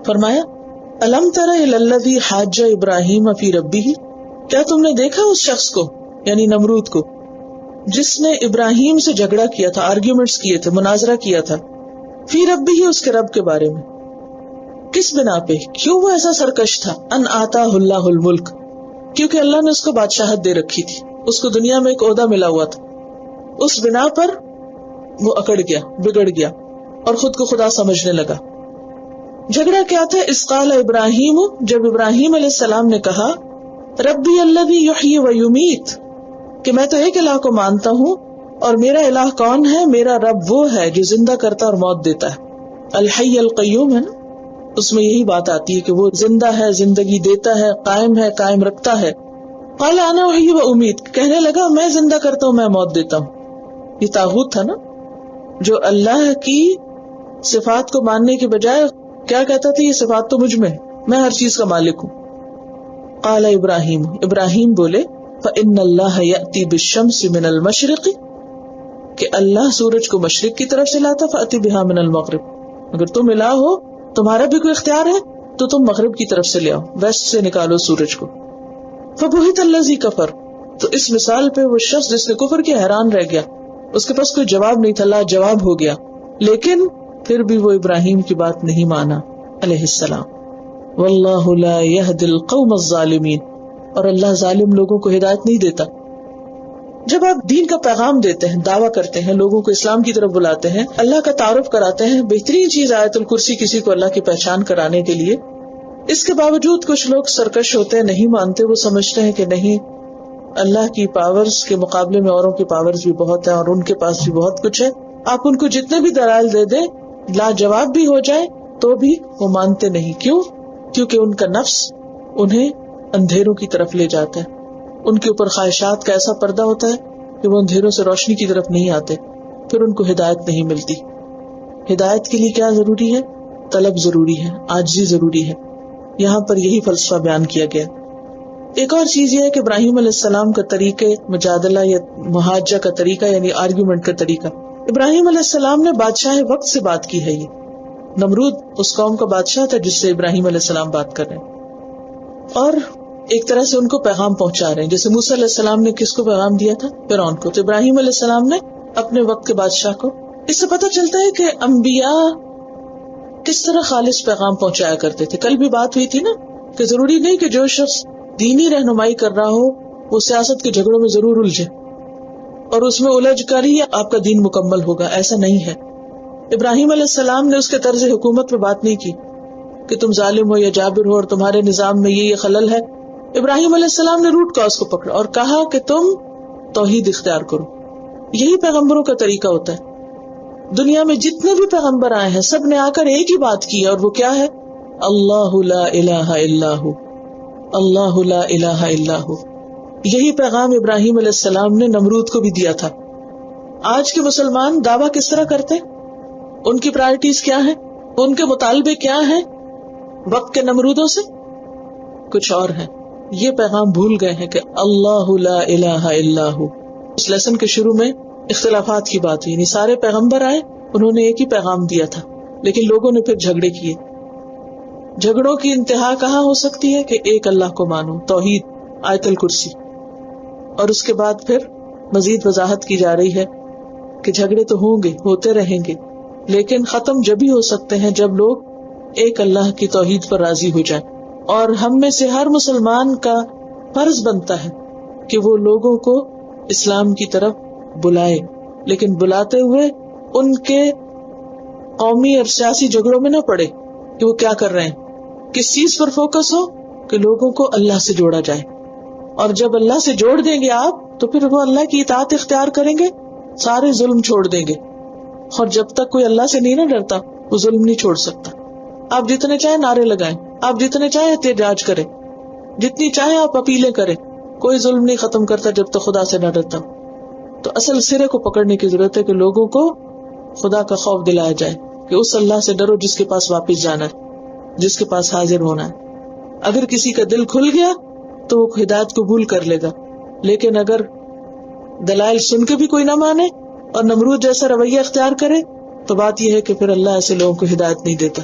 فرمایا الم تر الی الذی حاج ابراہیم فی ربہ، کیا تم نے دیکھا اس شخص کو یعنی نمرود کو جس نے ابراہیم سے جھگڑا کیا تھا، آرگیومنٹس کیے تھے، مناظرہ کیا تھا، فی ربہ اس کے رب کے بارے میں. کس بنا پہ؟ کیوں وہ ایسا سرکش تھا؟ ان آتاہ اللہ الملک، کیونکہ اللہ نے اس کو بادشاہت دے رکھی تھی، اس کو دنیا میں ایک عہدہ ملا ہوا تھا. اس بنا پر وہ اکڑ گیا، بگڑ گیا اور خود کو خدا سمجھنے لگا. جھگڑا کیا تھا؟ اس قال ابراہیم، جب ابراہیم علیہ السلام نے کہا ربی الذی یحیی و یمیت، کہ میں تو ایک الہ کو مانتا ہوں اور میرا الہ کون ہے؟ میرا رب وہ ہے جو زندہ کرتا اور موت دیتا ہے. الحی القیوم ہے نا، اس میں یہی بات آتی ہے کہ وہ زندہ ہے، زندگی دیتا ہے، قائم رکھتا ہے. قال انا احیی و امیت، کہنے لگا میں زندہ کرتا ہوں، میں موت دیتا ہوں. یہ طاغوت تھا نا جو اللہ کی صفات کو ماننے کے بجائے کیا کہتا تھا؟ یہ صفات تو مجھ میں ہے، میں ہر چیز کا مالک ہوں. قال ابراہیم، ابراہیم بولے فإن اللہ یأتی بالشمس من المشرق، کہ اللہ سورج کو مشرق کی طرف سے لاتا، فأتی بہا من المغرب، اگر تم الہ ہو، تمہارا بھی کوئی اختیار ہے تو تم مغرب کی طرف سے لے آؤ، ویسٹ سے نکالو سورج کو. فبہت الذی کفر، تو اس مثال پہ وہ شخص جس نے کفر کیا حیران رہ گیا، اس کے پاس کوئی جواب نہیں تھا، لا جواب ہو گیا. لیکن پھر بھی وہ ابراہیم کی بات نہیں مانا علیہ السلام. واللہ لا یہدی القوم الظالمین، اور اللہ ظالم لوگوں کو ہدایت نہیں دیتا. جب آپ دین کا پیغام دیتے ہیں، دعویٰ کرتے ہیں، لوگوں کو اسلام کی طرف بلاتے ہیں، اللہ کا تعارف کراتے ہیں، بہترین چیز آیت الکرسی کسی کو اللہ کی پہچان کرانے کے لیے، اس کے باوجود کچھ لوگ سرکش ہوتے ہیں، نہیں مانتے. وہ سمجھتے ہیں کہ نہیں، اللہ کی پاورز کے مقابلے میں اوروں کی پاورز بھی بہت ہیں اور ان کے پاس بھی بہت کچھ ہے. آپ ان کو جتنے بھی دلائل دے دیں، لاجواب بھی ہو جائے تو بھی وہ مانتے نہیں. کیوں؟ کیونکہ ان کا نفس انہیں اندھیروں کی طرف لے جاتا ہے. ان کے اوپر خواہشات کا ایسا پردہ ہوتا ہے کہ وہ اندھیروں سے روشنی کی طرف نہیں آتے، پھر ان کو ہدایت نہیں ملتی. ہدایت کے لیے کیا ضروری ہے؟ طلب ضروری ہے، عاجزی ضروری ہے. یہاں پر یہی فلسفہ بیان کیا گیا. ایک اور چیز یہ ہے کہ ابراہیم علیہ السلام کا طریقہ مجادلہ یا محاجہ کا طریقہ یعنی آرگیومنٹ کا طریقہ، ابراہیم علیہ السلام نے بادشاہ وقت سے بات کی ہے. یہ نمرود اس قوم کا بادشاہ تھا جس سے ابراہیم علیہ السلام بات کر رہے ہیں، اور ایک طرح سے ان کو پیغام پہنچا رہے ہیں. جیسے موسیٰ علیہ السلام نے کس کو پیغام دیا تھا؟ فرعون کو. تو ابراہیم علیہ السلام نے اپنے وقت کے بادشاہ کو. اس سے پتہ چلتا ہے کہ انبیاء کس طرح خالص پیغام پہنچایا کرتے تھے. کل بھی بات ہوئی تھی نا کہ ضروری نہیں کہ جو شخص دینی رہنمائی کر رہا ہو وہ سیاست کے جھگڑوں میں ضرور الجھے اور اس میں الجھ کر ہی آپ کا دین مکمل ہوگا. ایسا نہیں ہے. ابراہیم علیہ السلام نے اس کے طرز حکومت پہ بات نہیں کی کہ تم ظالم ہو یا جابر ہو اور تمہارے نظام میں یہ خلل ہے. ابراہیم علیہ السلام نے روٹ کاز کو پکڑا اور کہا کہ تم توحید اختیار کرو. یہی پیغمبروں کا طریقہ ہوتا ہے. دنیا میں جتنے بھی پیغمبر آئے ہیں سب نے آ کر ایک ہی بات کی ہے، اور وہ کیا ہے؟ اللہ لا الہ الا ہو، اللہ لا الہ الا ہو. یہی پیغام ابراہیم علیہ السلام نے نمرود کو بھی دیا تھا. آج کے مسلمان دعویٰ کس طرح کرتے ہیں؟ ان کی پرائرٹیز کیا ہیں؟ ان کے مطالبے کیا ہیں؟ وقت کے نمرودوں سے کچھ اور ہیں. یہ پیغام بھول گئے ہیں کہ اللہ لا الہ الا ہو. اس لیسن کے شروع میں اختلافات کی بات ہوئی، یعنی سارے پیغمبر آئے، انہوں نے ایک ہی پیغام دیا تھا، لیکن لوگوں نے پھر جھگڑے کیے. جھگڑوں کی انتہا کہاں ہو سکتی ہے؟ کہ ایک اللہ کو مانو، توحید، آیت الکرسی. اور اس کے بعد پھر مزید وضاحت کی جا رہی ہے کہ جھگڑے تو ہوں گے، ہوتے رہیں گے، لیکن ختم جب ہی ہو سکتے ہیں جب لوگ ایک اللہ کی توحید پر راضی ہو جائیں. اور ہم میں سے ہر مسلمان کا فرض بنتا ہے کہ وہ لوگوں کو اسلام کی طرف بلائے، لیکن بلاتے ہوئے ان کے قومی اور سیاسی جھگڑوں میں نہ پڑے کہ وہ کیا کر رہے ہیں. کس چیز پر فوکس ہو کہ لوگوں کو اللہ سے جوڑا جائے. اور جب اللہ سے جوڑ دیں گے آپ تو پھر وہ اللہ کی اطاعت اختیار کریں گے، سارے ظلم چھوڑ دیں گے. اور جب تک کوئی اللہ سے نہیں نہ ڈرتا وہ ظلم نہیں چھوڑ سکتا. آپ جتنے چاہیں نعرے لگائیں، آپ جتنے چاہیں احتجاج کریں، جتنی چاہیں آپ اپیلیں کریں، کوئی ظلم نہیں ختم کرتا جب تک خدا سے نہ ڈرتا. تو اصل سرے کو پکڑنے کی ضرورت ہے کہ لوگوں کو خدا کا خوف دلایا جائے کہ اس اللہ سے ڈرو جس کے پاس واپس جانا ہے، جس کے پاس حاضر ہونا ہے. اگر کسی کا دل کھل گیا تو وہ ہدایت قبول کر لے گا، لیکن اگر دلائل سن کے بھی کوئی نہ مانے اور نمرود جیسا رویہ اختیار کرے تو بات یہ ہے کہ پھر اللہ ایسے لوگوں کو ہدایت نہیں دیتا.